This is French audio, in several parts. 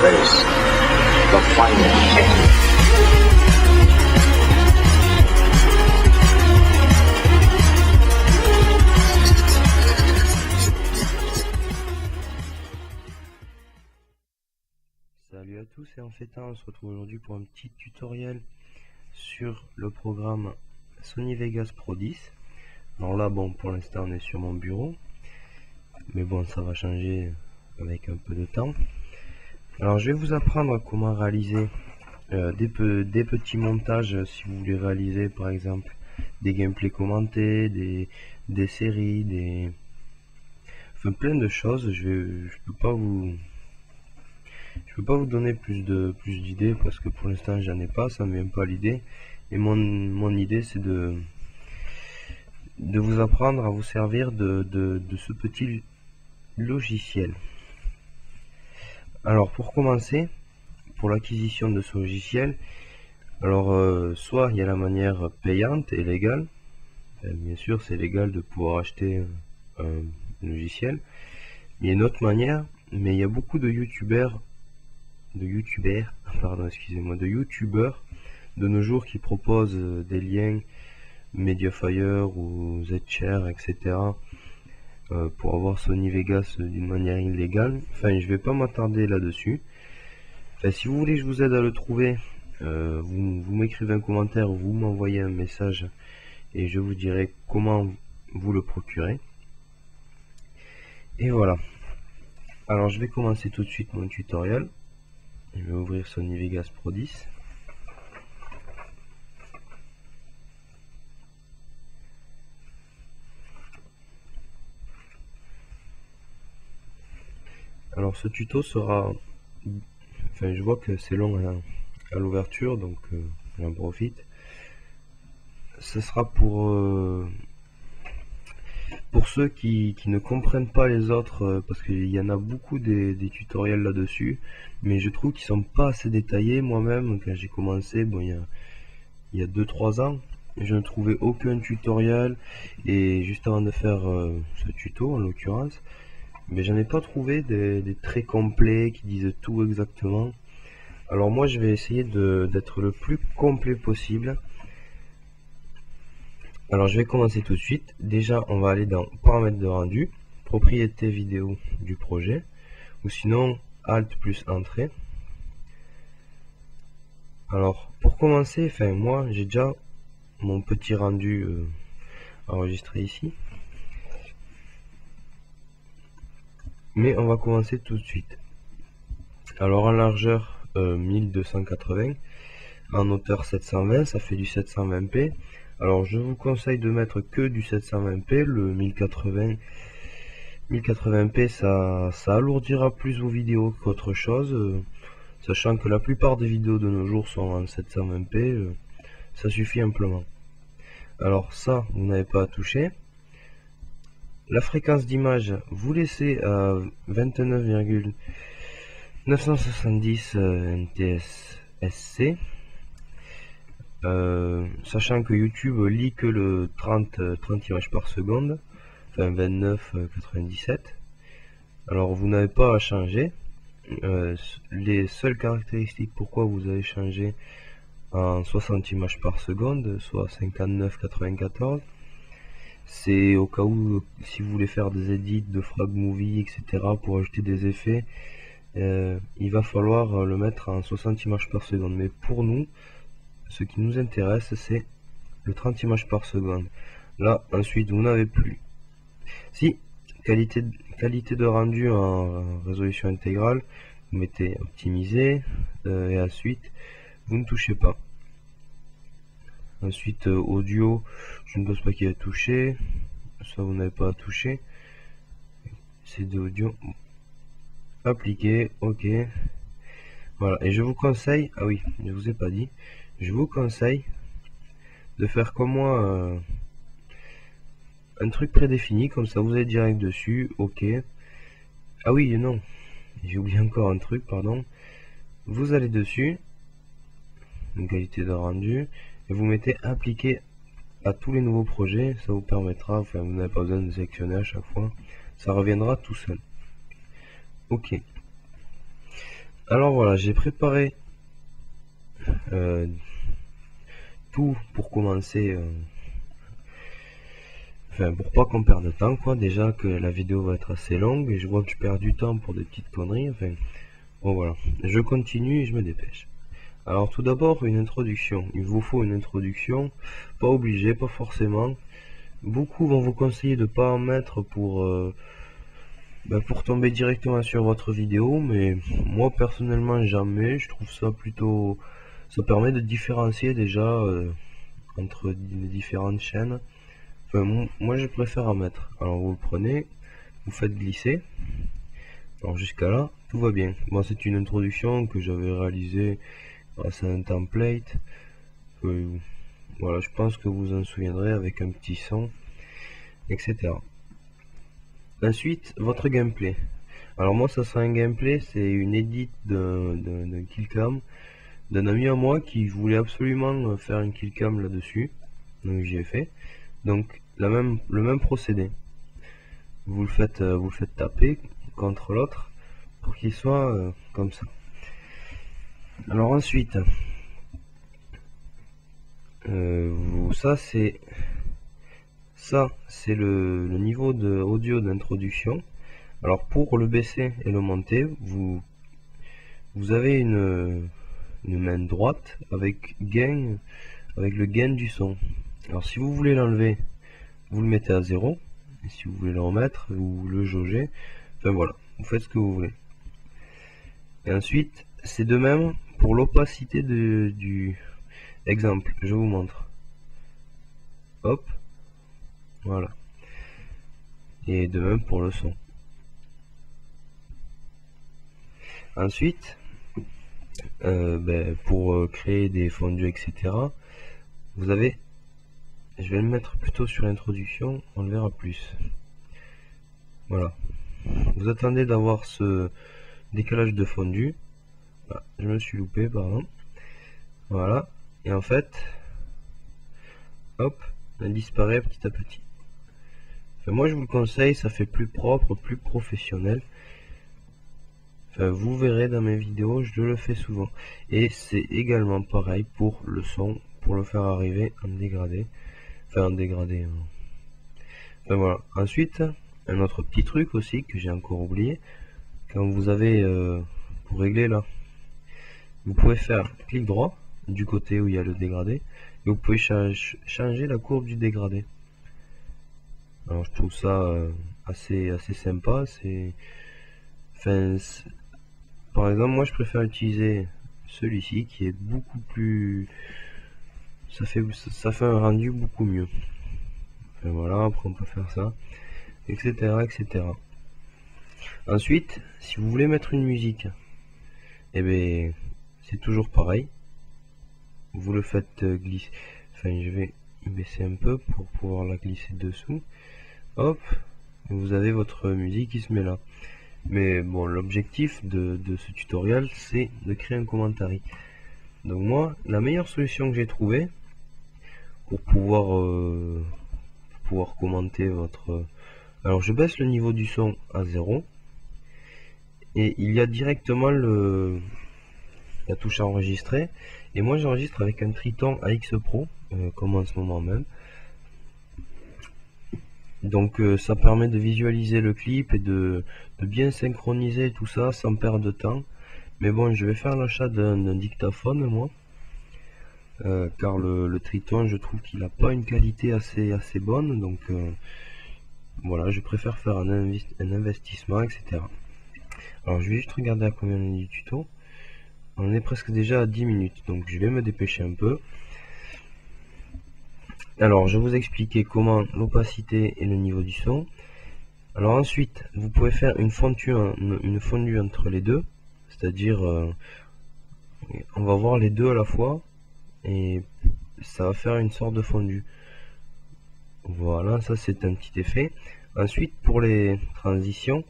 trace the final technique. Salut à tous et en fait on se retrouve aujourd'hui pour un petit tutoriel sur le programme Sony Vegas Pro 10. Alors là bon, pour l'instant on est sur mon bureau, mais bon, ça va changer avec un peu de temps. Alors je vais vous apprendre comment réaliser des petits montages si vous voulez réaliser par exemple des gameplays commentés, des séries, enfin plein de choses. Je peux pas vous donner plus d'idées parce que pour l'instant j'en ai pas, ça me vient pas à l'idée. Et mon idée c'est de vous apprendre à vous servir de ce petit logiciel. Alors pour commencer, pour l'acquisition de ce logiciel, alors soit il y a la manière payante et légale, bien sûr c'est légal de pouvoir acheter un logiciel, il y a une autre manière, mais il y a beaucoup de youtubeurs de youtubeurs de nos jours qui proposent des liens Mediafire ou Zshare, etc. Pour avoir Sony Vegas d'une manière illégale. Enfin, je vais pas m'attarder là-dessus. Enfin, si vous voulez que je vous aide à le trouver, vous m'écrivez un commentaire, vous m'envoyez un message et je vous dirai comment vous le procurer. Et voilà. Alors je vais commencer tout de suite mon tutoriel. Je vais ouvrir Sony Vegas Pro 10. Alors ce tuto sera, enfin je vois que c'est long à l'ouverture, donc j'en profite. Ce sera pour ceux qui ne comprennent pas les autres, parce qu'il y en a beaucoup des tutoriels là-dessus, mais je trouve qu'ils sont pas assez détaillés. Moi-même, quand j'ai commencé, bon, il y a 2-3 ans, je ne trouvais aucun tutoriel, et juste avant de faire ce tuto en l'occurrence, mais j'en ai pas trouvé des très complets qui disent tout exactement. Alors moi je vais essayer d'être le plus complet possible. Alors je vais commencer tout de suite. Déjà on va aller dans paramètres de rendu, propriété vidéo du projet, ou sinon Alt plus entrée. Alors pour commencer, enfin moi j'ai déjà mon petit rendu enregistré ici. Mais on va commencer tout de suite. Alors en largeur 1280, en hauteur 720, ça fait du 720p. Alors je vous conseille de mettre que du 720p, le 1080p ça alourdira plus vos vidéos qu'autre chose, sachant que la plupart des vidéos de nos jours sont en 720p, ça suffit amplement. Alors ça, vous n'avez pas à toucher. La fréquence d'image, vous laissez à 29,970 NTSC, sachant que YouTube lit que le 30 images par seconde, enfin 29,97. Alors vous n'avez pas à changer. Les seules caractéristiques pourquoi vous avez changé en 60 images par seconde, soit 59,94, c'est au cas où si vous voulez faire des edits de frag movie, etc. pour ajouter des effets, il va falloir le mettre en 60 images par seconde. Mais pour nous, ce qui nous intéresse, c'est le 30 images par seconde. Là, ensuite, vous n'avez plus. Si, qualité de rendu en résolution intégrale, vous mettez optimisé, et ensuite, vous ne touchez pas. Ensuite, audio, je ne pense pas qu'il y ait à toucher. Ça, vous n'avez pas à toucher. C'est de audio. Appliquer, ok. Voilà, et je vous conseille, ah oui, je vous ai pas dit, je vous conseille de faire comme moi un truc prédéfini, comme ça vous allez direct dessus, ok. Ah oui, non, j'ai oublié encore un truc, pardon. Vous allez dessus, une qualité de rendu, et vous mettez appliquer à tous les nouveaux projets. Ça vous permettra, enfin vous n'avez pas besoin de sélectionner à chaque fois, ça reviendra tout seul. Ok. Alors voilà, j'ai préparé tout pour commencer, enfin pour pas qu'on perde de temps quoi. Déjà que la vidéo va être assez longue et je vois que je perds du temps pour des petites conneries. Enfin bon voilà, je continue et je me dépêche. Alors tout d'abord une introduction. Il vous faut une introduction, pas obligé, pas forcément. Beaucoup vont vous conseiller de pas en mettre pour tomber directement sur votre vidéo, mais moi personnellement jamais. Je trouve ça plutôt, ça permet de différencier déjà entre les différentes chaînes. Enfin, moi je préfère en mettre. Alors vous le prenez, vous faites glisser. Alors jusqu'à là, tout va bien. Moi c'est une introduction que j'avais réalisée grâce à un template. Voilà, je pense que vous en souviendrez avec un petit son, etc. Ensuite, votre gameplay. Alors moi, ça sera un gameplay, c'est une edit d'un killcam d'un ami à moi qui voulait absolument faire une killcam là-dessus. Donc j'y ai fait. Donc le même procédé. Vous le faites taper contre l'autre pour qu'il soit comme ça. Alors ensuite, ça c'est le niveau de audio d'introduction. Alors pour le baisser et le monter, vous avez une main droite avec le gain du son. Alors si vous voulez l'enlever, vous le mettez à 0, et si vous voulez le remettre, vous le jaugez. Enfin voilà, vous faites ce que vous voulez. Et ensuite, c'est de même pour l'opacité du exemple. Je vous montre. Hop, voilà. Et de même pour le son. Ensuite, pour créer des fondus, etc., vous avez, je vais le mettre plutôt sur l'introduction, on le verra plus. Voilà. Vous attendez d'avoir ce décalage de fondu. Ah, je me suis loupé, pardon. Voilà. Et en fait, hop, elle disparaît petit à petit. Enfin, moi, je vous le conseille, ça fait plus propre, plus professionnel. Enfin, vous verrez dans mes vidéos, je le fais souvent. Et c'est également pareil pour le son, pour le faire arriver en dégradé. Enfin, en dégradé. Enfin, voilà. Ensuite, un autre petit truc aussi que j'ai encore oublié. Quand vous avez, pour régler là, vous pouvez faire clic droit du côté où il y a le dégradé. Et vous pouvez changer la courbe du dégradé. Alors, je trouve ça assez sympa. Par exemple, moi je préfère utiliser celui-ci qui est beaucoup plus, ça fait un rendu beaucoup mieux. Enfin, voilà, après on peut faire ça, etc., etc. Ensuite, si vous voulez mettre une musique, et bien c'est toujours pareil. Vous le faites glisser. Enfin, je vais baisser un peu pour pouvoir la glisser dessous. Hop, vous avez votre musique qui se met là. Mais bon, l'objectif de ce tutoriel, c'est de créer un commentaire. Donc moi, la meilleure solution que j'ai trouvée pour pouvoir commenter votre... Alors je baisse le niveau du son à 0. Et il y a directement la touche enregistrer. Et moi j'enregistre avec un Triton AX Pro, comme en ce moment même. Donc ça permet de visualiser le clip et de bien synchroniser tout ça sans perdre de temps. Mais bon, je vais faire l'achat d'un dictaphone moi, car le Triton, je trouve qu'il n'a pas une qualité assez bonne. Donc voilà, je préfère faire un investissement, etc. Alors je vais juste regarder à combien on est du tuto. On est presque déjà à 10 minutes, donc je vais me dépêcher un peu. Alors, je vais vous expliquer comment l'opacité et le niveau du son. Alors ensuite, vous pouvez faire une fondue entre les deux, c'est-à-dire on va voir les deux à la fois et ça va faire une sorte de fondue. Voilà, ça c'est un petit effet. Ensuite, pour les transitions,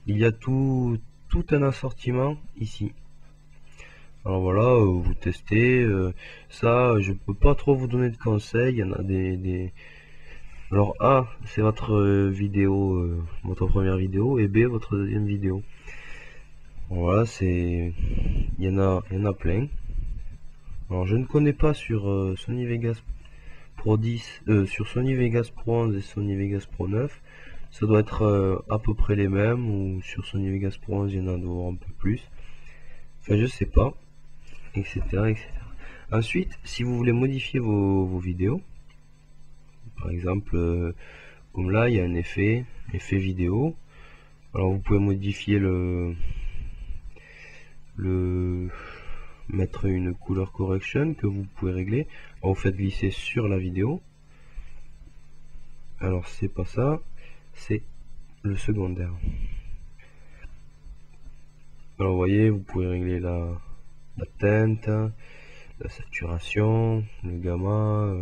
il y a tout un assortiment ici. Alors voilà, vous testez, ça je peux pas trop vous donner de conseils, il y en a des... Alors A, c'est votre vidéo, votre première vidéo, et B, votre deuxième vidéo. Voilà, il y en a plein. Alors je ne connais pas sur Sony Vegas Pro 10, sur Sony Vegas Pro 11 et Sony Vegas Pro 9. Ça doit être à peu près les mêmes, ou sur Sony Vegas Pro 11 il y en a un peu plus. Enfin je sais pas, etc. etc. Ensuite, si vous voulez modifier vos vidéos, par exemple, comme là il y a un effet vidéo. Alors vous pouvez modifier mettre une color correction que vous pouvez régler. Alors vous faites glisser sur la vidéo. Alors c'est pas ça, c'est le secondaire. Alors vous voyez, vous pouvez régler la teinte, la saturation, le gamma,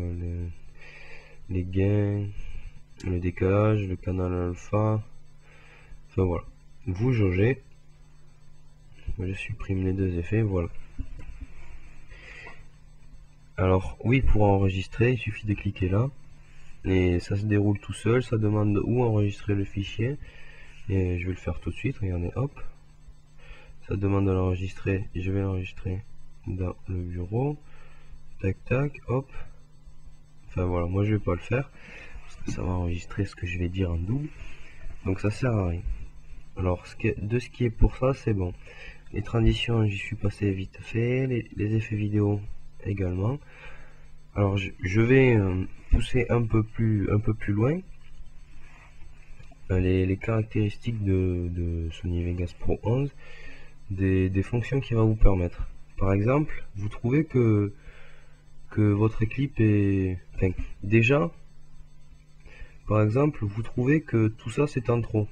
les gains, le décalage, le canal alpha. Enfin voilà, vous jaugez. Moi je supprime les deux effets, voilà. Alors oui, pour enregistrer, il suffit de cliquer là et ça se déroule tout seul. Ça demande où enregistrer le fichier et je vais le faire tout de suite. Regardez, hop, ça demande de l'enregistrer. Je vais l'enregistrer dans le bureau, tac tac, hop. Enfin voilà, moi je vais pas le faire parce que ça va enregistrer ce que je vais dire en double, donc ça sert à rien. Alors ce qui est pour ça, c'est bon. Les transitions, j'y suis passé vite fait, les effets vidéo également. Alors je vais pousser un peu plus loin les caractéristiques de Sony Vegas Pro 11, des fonctions qui va vous permettre. Par exemple, vous trouvez que votre clip est... Enfin, déjà, par exemple, vous trouvez que tout ça c'est en trop.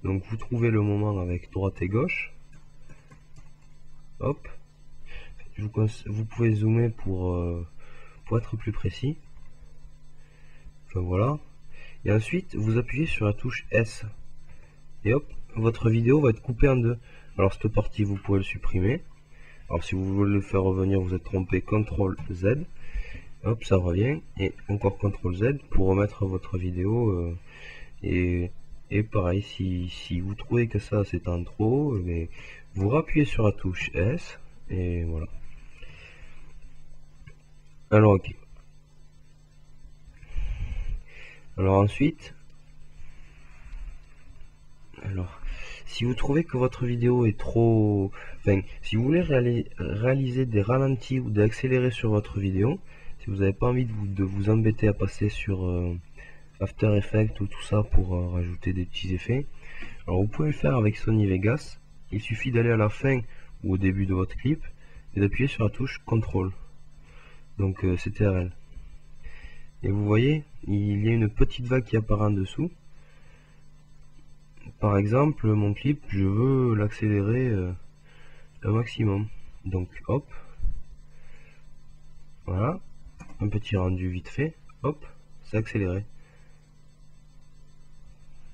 Donc vous trouvez le moment avec droite et gauche. Hop. Vous pouvez zoomer pour être plus précis. Enfin voilà. Et ensuite, vous appuyez sur la touche S. Et hop, votre vidéo va être coupée en deux. Alors cette partie, vous pouvez le supprimer. Alors si vous voulez le faire revenir, vous êtes trompé, CTRL Z. Hop, ça revient. Et encore CTRL Z pour remettre votre vidéo. Et pareil, si vous trouvez que ça c'est en trop, mais vous rappuyez sur la touche S. Et voilà. Alors ok. Alors ensuite, si vous trouvez que votre vidéo est trop... Enfin, si vous voulez réaliser des ralentis ou d'accélérer sur votre vidéo, si vous n'avez pas envie de vous embêter à passer sur After Effects ou tout ça pour rajouter des petits effets, alors vous pouvez le faire avec Sony Vegas. Il suffit d'aller à la fin ou au début de votre clip et d'appuyer sur la touche CTRL. Donc CTRL. Et vous voyez, il y a une petite vague qui apparaît en dessous. Par exemple, mon clip, je veux l'accélérer un maximum. Donc hop, voilà, un petit rendu vite fait, hop, c'est accéléré.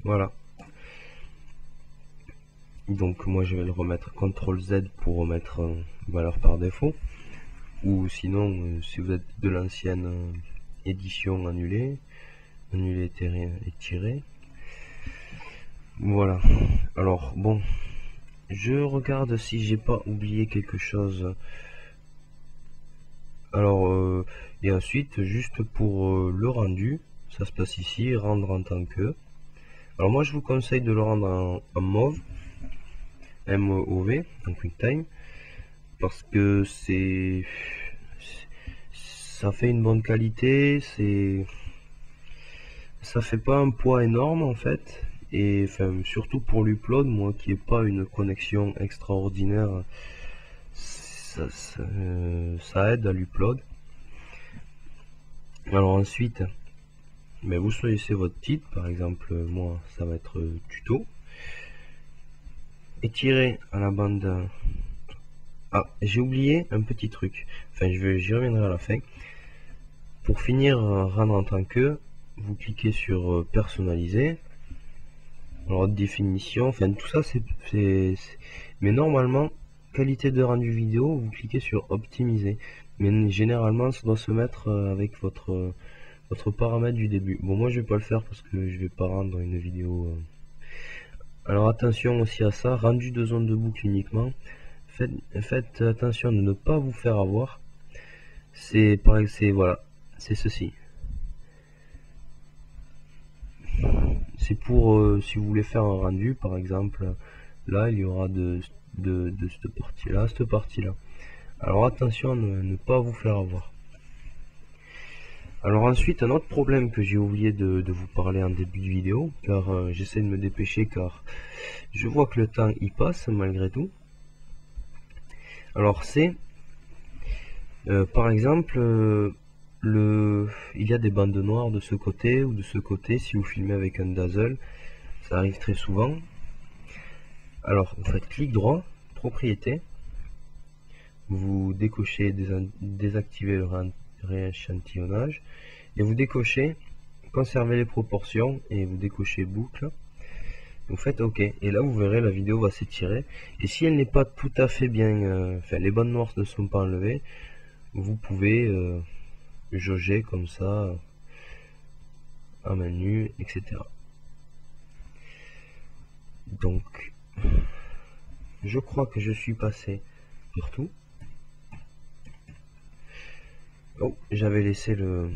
Voilà. Donc moi je vais le remettre CTRL Z pour remettre valeur par défaut. Ou sinon, si vous êtes de l'ancienne édition, annuler et tirer. Voilà. Alors bon, je regarde si j'ai pas oublié quelque chose. Alors et ensuite, juste pour le rendu, ça se passe ici, rendre en tant que. Alors moi je vous conseille de le rendre en mauve, MOV, en QuickTime, parce que ça fait une bonne qualité, ça fait pas un poids énorme en fait. Et enfin, surtout pour l'upload, moi qui n'ai pas une connexion extraordinaire, ça aide à l'upload. Alors ensuite, vous choisissez votre titre, par exemple moi ça va être tuto. Étirez à la bande. Ah, j'ai oublié un petit truc, enfin j'y reviendrai à la fin. Pour finir, rendre en tant que, vous cliquez sur personnaliser. Alors définition, enfin tout ça mais normalement qualité de rendu vidéo, vous cliquez sur optimiser, mais généralement ça doit se mettre avec votre paramètre du début. Bon, moi je vais pas le faire parce que je vais pas rendre une vidéo Alors attention aussi à ça, rendu de zone de boucle uniquement. Faites attention de ne pas vous faire avoir. Voilà, c'est ceci. C'est pour si vous voulez faire un rendu, par exemple, là il y aura de cette partie-là. Alors attention à ne pas vous faire avoir. Alors ensuite, un autre problème que j'ai oublié de vous parler en début de vidéo, car j'essaie de me dépêcher, car je vois que le temps y passe malgré tout. Alors c'est, par exemple, il y a des bandes noires de ce côté ou de ce côté si vous filmez avec un dazzle, ça arrive très souvent. Alors vous faites clic droit, propriété, vous décochez désactiver le rééchantillonnage et vous décochez conserver les proportions et vous décochez boucle. Vous faites OK et là vous verrez la vidéo va s'étirer, et si elle n'est pas tout à fait bien, enfin les bandes noires ne sont pas enlevées, vous pouvez jauger comme ça à main nue, etc. Donc je crois que je suis passé partout. Oh, j'avais laissé le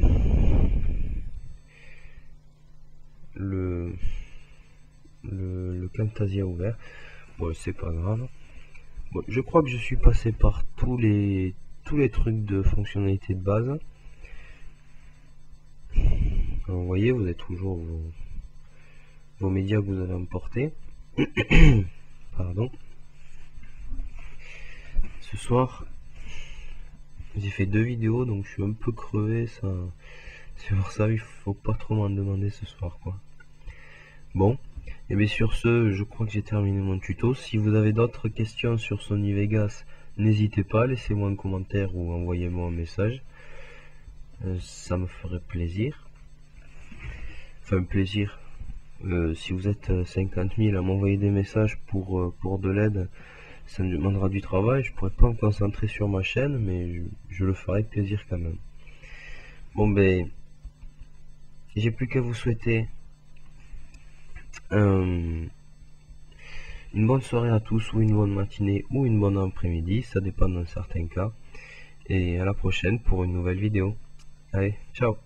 Camtasia ouvert. Bon, c'est pas grave. Bon, je crois que je suis passé par tous les trucs de fonctionnalité de base. Alors, vous voyez, vous avez toujours vos médias que vous avez importés. Pardon. Ce soir, j'ai fait 2 vidéos, donc je suis un peu crevé. C'est pour ça il faut pas trop m'en demander ce soir, quoi. Bon, et bien sur ce, je crois que j'ai terminé mon tuto. Si vous avez d'autres questions sur Sony Vegas, n'hésitez pas, laissez-moi un commentaire ou envoyez-moi un message. Ça me ferait plaisir. Enfin, plaisir. Si vous êtes 50 000 à m'envoyer des messages pour de l'aide, ça me demandera du travail. Je pourrais pas me concentrer sur ma chaîne, mais je le ferai avec plaisir quand même. Bon, ben, j'ai plus qu'à vous souhaiter une bonne soirée à tous, ou une bonne matinée, ou une bonne après-midi, ça dépend dans certains cas. Et à la prochaine pour une nouvelle vidéo. Allez, ciao!